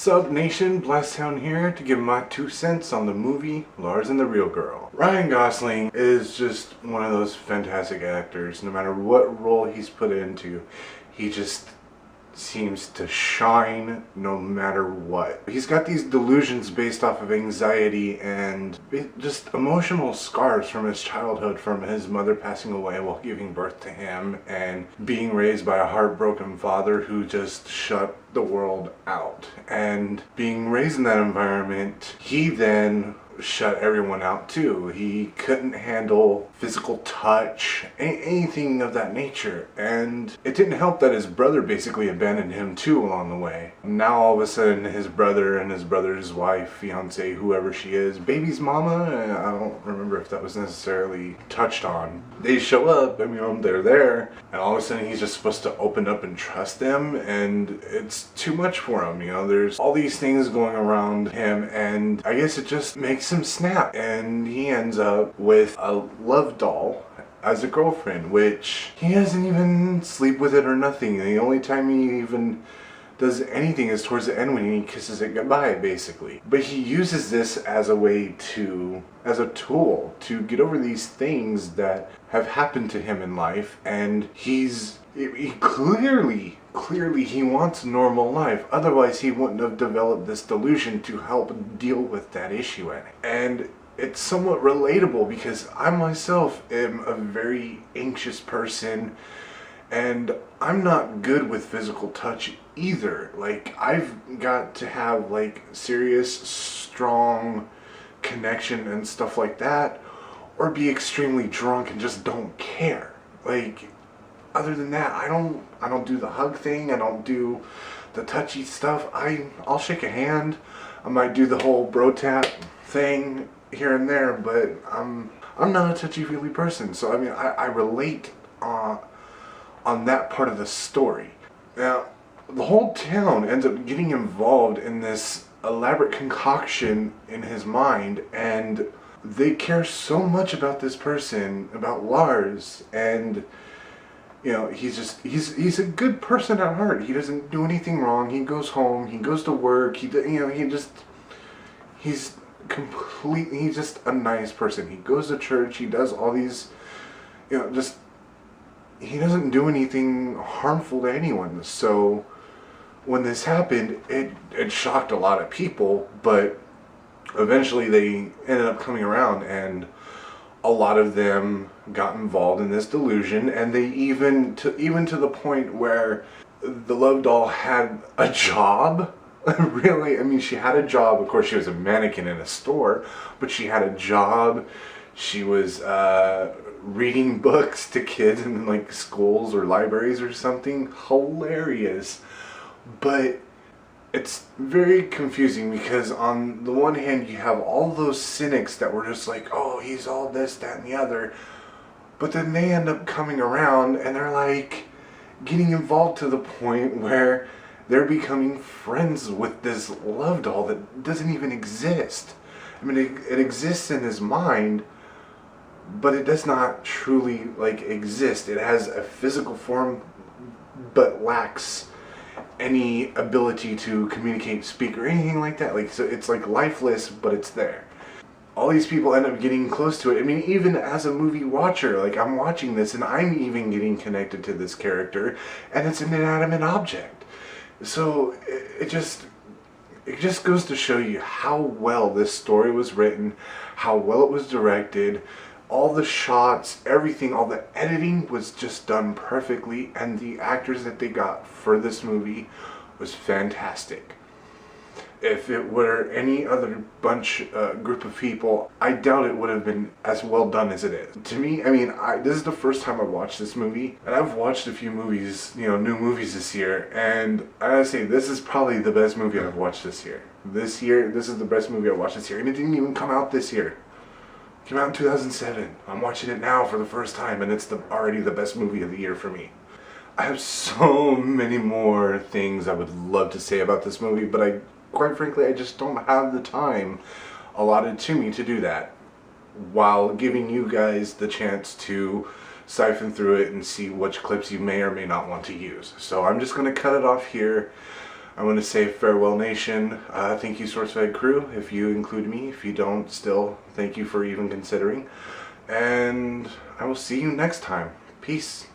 Sub Nation, BlastHound here to give my 2 cents on the movie Lars and the Real Girl. Ryan Gosling is just one of those fantastic actors. No matter what role he's put into, he just seems to shine no matter what. He's got these delusions based off of anxiety and just emotional scars from his childhood, from his mother passing away while giving birth to him and being raised by a heartbroken father who just shut the world out. And being raised in that environment, he then shut everyone out too. He couldn't handle physical touch, anything of that nature. And it didn't help that his brother basically abandoned him too along the way. Now all of a sudden his brother and his brother's wife, fiance, whoever she is, baby's mama, I don't remember if that was necessarily touched on. They show up, and they're there, and all of a sudden he's just supposed to open up and trust them, and it's too much for him. There's all these things going around him, and I guess it just makes him snap, and he ends up with a love doll as a girlfriend, which he doesn't even sleep with it or nothing. The only time he even does anything is towards the end when he kisses it goodbye, basically. But he uses this as a way as a tool to get over these things that have happened to him in life, and he clearly he wants normal life. Otherwise he wouldn't have developed this delusion to help deal with that issue in it. And it's somewhat relatable because I myself am a very anxious person, and I'm not good with physical touch either. Like, I've got to have serious, strong connection and stuff like that, or be extremely drunk and just don't care. Other than that, I don't do the hug thing. I don't do the touchy stuff. I'll shake a hand. I might do the whole bro tap thing here and there, but I'm not a touchy-feely person. So I relate on that part of the story. Now, the whole town ends up getting involved in this elaborate concoction in his mind, and they care so much about this person, about Lars, and he's a good person at heart. He doesn't do anything wrong. He goes home, he goes to work, he's just a nice person. He goes to church, he does all these, he doesn't do anything harmful to anyone. So when this happened, it shocked a lot of people, but eventually they ended up coming around, and a lot of them got involved in this delusion, and they even to the point where the love doll had a job. Really, she had a job. Of course, she was a mannequin in a store, but she had a job. She was reading books to kids in schools or libraries or something. Hilarious. But it's very confusing because on the one hand you have all those cynics that were just oh, he's all this, that, and the other. But then they end up coming around and they're getting involved to the point where they're becoming friends with this love doll that doesn't even exist. It exists in his mind, but it does not truly exist. It has a physical form but lacks any ability to communicate, speak, or anything like that. So it's lifeless, but it's there. All these people end up getting close to it. Even as a movie watcher, I'm watching this and I'm even getting connected to this character, and it's an inanimate object. So it just goes to show you how well this story was written, how well it was directed. All the shots, everything, all the editing was just done perfectly, and the actors that they got for this movie was fantastic. If it were any other group of people, I doubt it would have been as well done as it is. To me, this is the first time I've watched this movie, and I've watched a few movies, new movies this year, and I gotta say, this is probably the best movie I've watched this year. This is the best movie I've watched this year, and it didn't even come out this year. It came out in 2007. I'm watching it now for the first time, and it's already the best movie of the year for me. I have so many more things I would love to say about this movie, but quite frankly, I just don't have the time allotted to me to do that, while giving you guys the chance to siphon through it and see which clips you may or may not want to use. So I'm just going to cut it off here. I want to say farewell, nation. Thank you, SourceFed crew, if you include me. If you don't, still, thank you for even considering. And I will see you next time. Peace.